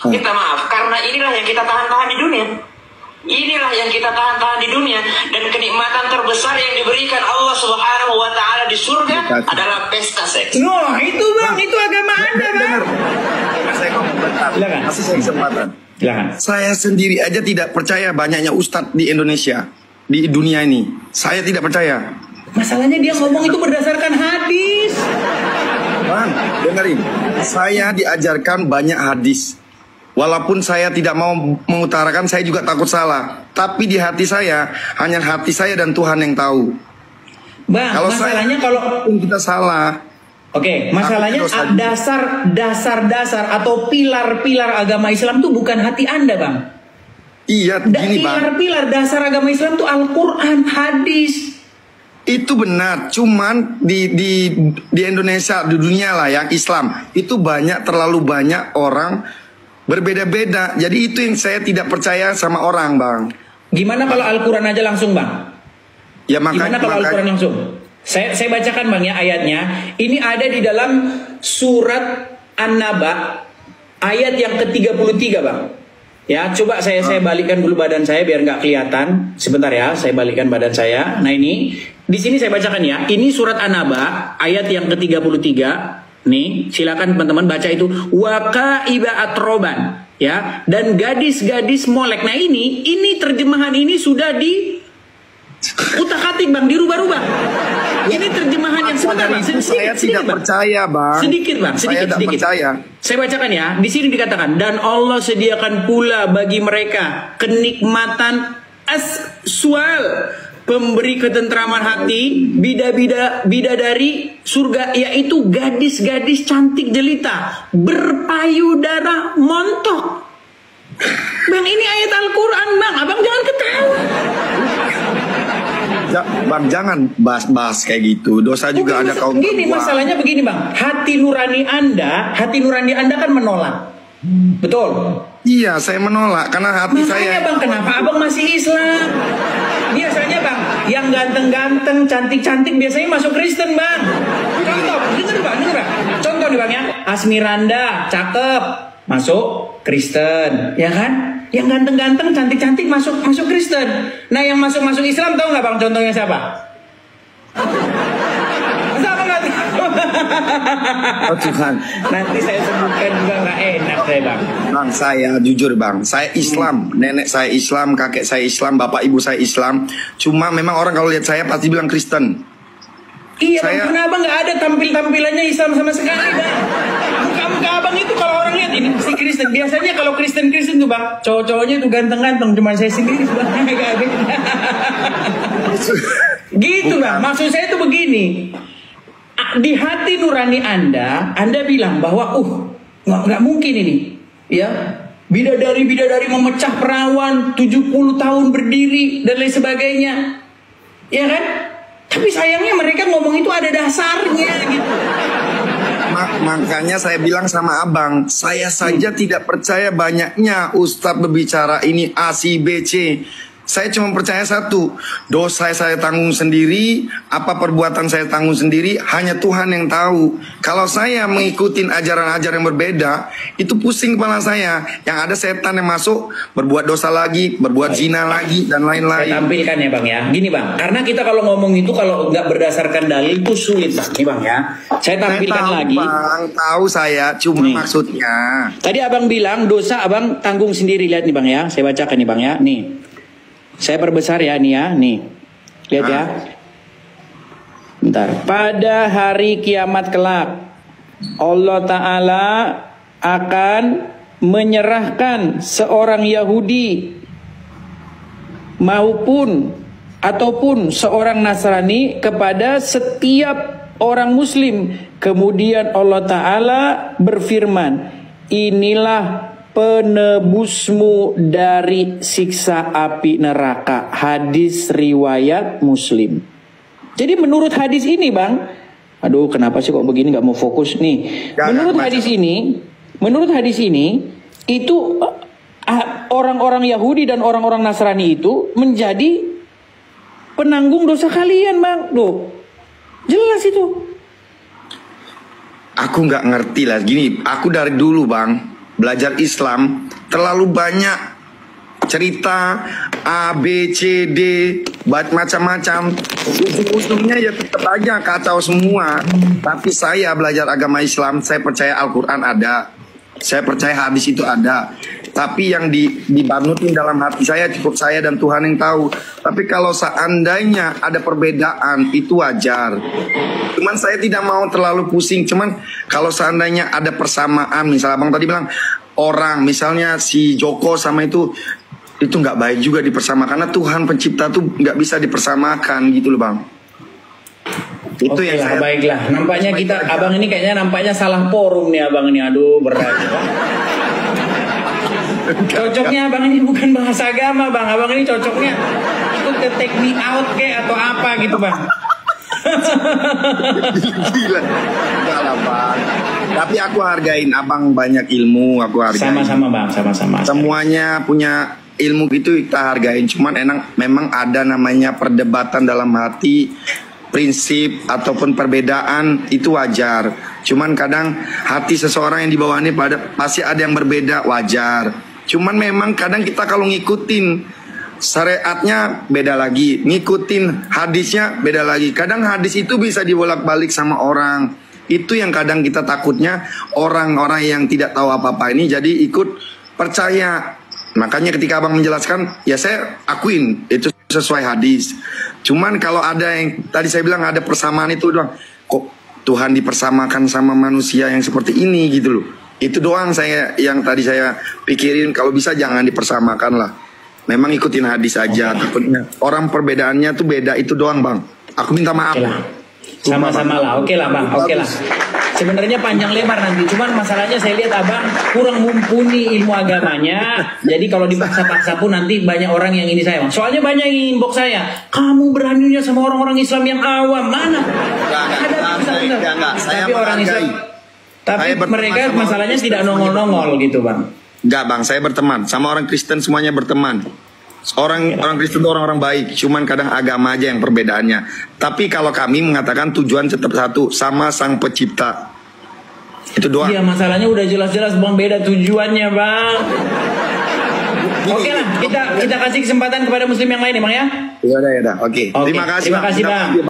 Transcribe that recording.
Kita maaf, karena inilah yang kita tahan-tahan di dunia. Inilah yang kita tahan-tahan di dunia. Dan kenikmatan terbesar yang diberikan Allah Subhanahu wa Ta'ala di surga adalah pesta seks. No, itu bang, itu agama Anda bang. Saya ngomong bentar. Silakan. Kasih saya kesempatan. Silakan. Saya sendiri aja tidak percaya banyaknya ustadz di Indonesia, di dunia ini. Saya tidak percaya. Masalahnya dia ngomong itu berdasarkan hadis. Bang, dengerin. Saya diajarkan banyak hadis. Walaupun saya tidak mau mengutarakan, saya juga takut salah. Tapi di hati saya, hanya hati saya dan Tuhan yang tahu. Bang, Kalau masalahnya kalau kita salah. Oke, masalahnya dasar atau pilar-pilar agama Islam itu bukan hati Anda, Bang. Iya, gini Bang. Pilar-pilar dasar agama Islam itu Al-Quran, hadis. Itu benar, cuman di Indonesia, di dunia lah yang Islam, itu terlalu banyak orang berbeda-beda. Jadi itu yang saya tidak percaya sama orang, Bang. Gimana kalau Al-Quran aja langsung, Bang? Ya makanya. Gimana kalau Al-Quran langsung? Saya bacakan Bang ya ayatnya. Ini ada di dalam surat An-Naba ayat yang ke-33, Bang. Ya, coba saya balikkan dulu badan saya biar nggak kelihatan. Sebentar ya, saya balikkan badan saya. Nah ini, di sini saya bacakan ya. Ini surat An-Naba ayat yang ke-33. Nih, silakan teman-teman baca itu. Waqaiba atroban, ya, dan gadis-gadis molek. Nah ini terjemahan ini sudah di utak-atik Bang, dirubah-rubah. Ini terjemahan yang sebentar Bang. Saya tidak percaya, Bang. Sedikit Bang, sedikit. Percaya. Saya bacakan ya. Di sini dikatakan, dan Allah sediakan pula bagi mereka kenikmatan aswal, pemberi ketentraman hati, bidadari surga, yaitu gadis-gadis cantik jelita berpayudara montok. Bang, ini ayat Al-Quran Bang, abang jangan ketawa. Bang, jangan bahas kayak gitu. Dosa juga ada kaum gini, masalahnya begini Bang, hati nurani Anda kan menolak. Betul? Iya, saya menolak karena hati Makanya Bang, kenapa abang masih Islam? Biasanya Bang, yang ganteng-ganteng, cantik-cantik biasanya masuk Kristen Bang. Contoh, denger Bang. Contoh nih Bang ya, Asmiranda, cakep, masuk Kristen, ya kan? Yang ganteng-ganteng, cantik-cantik masuk Kristen. Nah yang masuk Islam tahu nggak Bang contohnya siapa? Siapa nggak? Oh Tuhan. Nanti saya sebutkan juga nggak enak saya Bang. Bang, saya jujur Bang, saya Islam, nenek saya Islam, kakek saya Islam, bapak ibu saya Islam. Cuma memang orang kalau lihat saya pasti bilang Kristen. Iya Bang, karena abang nggak ada tampilannya Islam sama sekali Bang. Muka abang itu kalau orang lihat ini pasti Kristen. Biasanya kalau Kristen tuh Bang, cowok-cowoknya tuh ganteng-ganteng. Cuma saya sendiri sebenarnya gak ada. Gitu Bang, maksud saya tuh begini. Di hati nurani Anda bilang bahwa nggak mungkin ini, ya, bidadari memecah perawan 70 tahun berdiri dan lain sebagainya, ya kan? Tapi sayangnya mereka ngomong itu ada dasarnya gitu. Makanya saya bilang sama abang, saya saja tidak percaya banyaknya ustadz berbicara ini A, C, B, C. Saya cuma percaya satu, dosa saya tanggung sendiri, apa perbuatan saya tanggung sendiri, hanya Tuhan yang tahu. Kalau saya mengikuti ajaran-ajaran yang berbeda, itu pusing kepala saya. Yang ada setan yang masuk, berbuat dosa lagi, berbuat zina lagi, dan lain-lain. Saya tampilkan ya Bang ya, gini Bang, karena kita kalau ngomong itu kalau nggak berdasarkan dalil itu sulit Bang. Nih Bang ya, saya tampilkan lagi. Bang, tahu saya, cuma maksudnya. Tadi abang bilang dosa abang tanggung sendiri, lihat nih Bang ya, saya bacakan nih Bang ya, nih. Saya perbesar ya nih ya, nih. Lihat ya. Bentar. Pada hari kiamat kelak, Allah Ta'ala akan menyerahkan seorang Yahudi ataupun seorang Nasrani kepada setiap orang Muslim. Kemudian Allah Ta'ala berfirman, inilah penebusmu dari siksa api neraka. Hadis riwayat Muslim. Jadi menurut hadis ini Bang, aduh kenapa sih kok begini nggak mau fokus nih. Menurut hadis ini itu orang-orang Yahudi dan orang-orang Nasrani itu menjadi penanggung dosa kalian Bang. Loh, jelas itu. aku nggak ngerti lah. Gini, aku dari dulu bang belajar Islam terlalu banyak cerita A, B, C, D, macam-macam. Ujung-ujungnya ya tetap aja kacau semua. Tapi saya belajar agama Islam, saya percaya Al-Quran ada, saya percaya hadis itu ada. Tapi yang dibanutin dalam hati saya cukup saya dan Tuhan yang tahu. Tapi kalau seandainya ada perbedaan itu wajar. Cuman saya tidak mau terlalu pusing. Cuman kalau seandainya ada persamaan, misalnya abang tadi bilang orang, misalnya si Joko sama itu nggak baik juga dipersamakan. Karena Tuhan pencipta tuh nggak bisa dipersamakan gitu loh bang. Itu Oke yang lah, saya... baiklah. Nampaknya kita, abang ini kayaknya nampaknya salah forum nih abang ini. Aduh berat. Cocoknya abang ini bukan bahasa agama bang. Abang ini cocoknya ikut ke take me out kayak atau apa gitu bang. Gila. Enggak lah bang. Tapi aku hargain abang banyak ilmu. Aku hargain. Sama-sama bang, sama-sama. Semuanya punya ilmu gitu kita hargain. Cuman memang ada namanya perdebatan dalam hati, prinsip ataupun perbedaan itu wajar. Cuman kadang hati seseorang yang dibawahnya pasti ada yang berbeda, wajar. Cuman memang kadang kita kalau ngikutin syariatnya beda lagi, ngikutin hadisnya beda lagi. Kadang hadis itu bisa dibolak-balik sama orang. Itu yang kadang kita takutnya orang-orang yang tidak tahu apa-apa ini jadi ikut percaya. Makanya ketika abang menjelaskan, ya saya akuin itu sesuai hadis. Cuman kalau ada yang tadi saya bilang ada persamaan itu doang, kok Tuhan dipersamakan sama manusia yang seperti ini gitu loh. Itu doang saya yang tadi saya pikirin, kalau bisa jangan dipersamakan lah. Memang ikutin hadis aja. Takutnya orang perbedaannya tuh beda, itu doang bang. Aku minta maaf. Sama-sama lah, oke lah bang, oke lah. Sebenarnya panjang lebar nanti, cuman masalahnya saya lihat abang kurang mumpuni ilmu agamanya. Jadi kalau dipaksa-paksa pun nanti banyak orang yang ini saya bang. Soalnya banyak yang inbox saya, kamu beraninya sama orang-orang Islam yang awam, mana? Tapi orang Islam, tapi mereka masalahnya tidak nongol-nongol gitu bang. Enggak bang, saya berteman sama orang Kristen, semuanya berteman. Orang Kristen itu orang-orang baik, cuman kadang agama aja yang perbedaannya. Tapi kalau kami mengatakan tujuan tetap satu, sama Sang Pencipta. Itu doang. Iya, masalahnya udah jelas-jelas bang beda tujuannya bang. Oke lah, kita kasih kesempatan kepada muslim yang lain ya bang ya. Ya udah, oke. Terima kasih bang.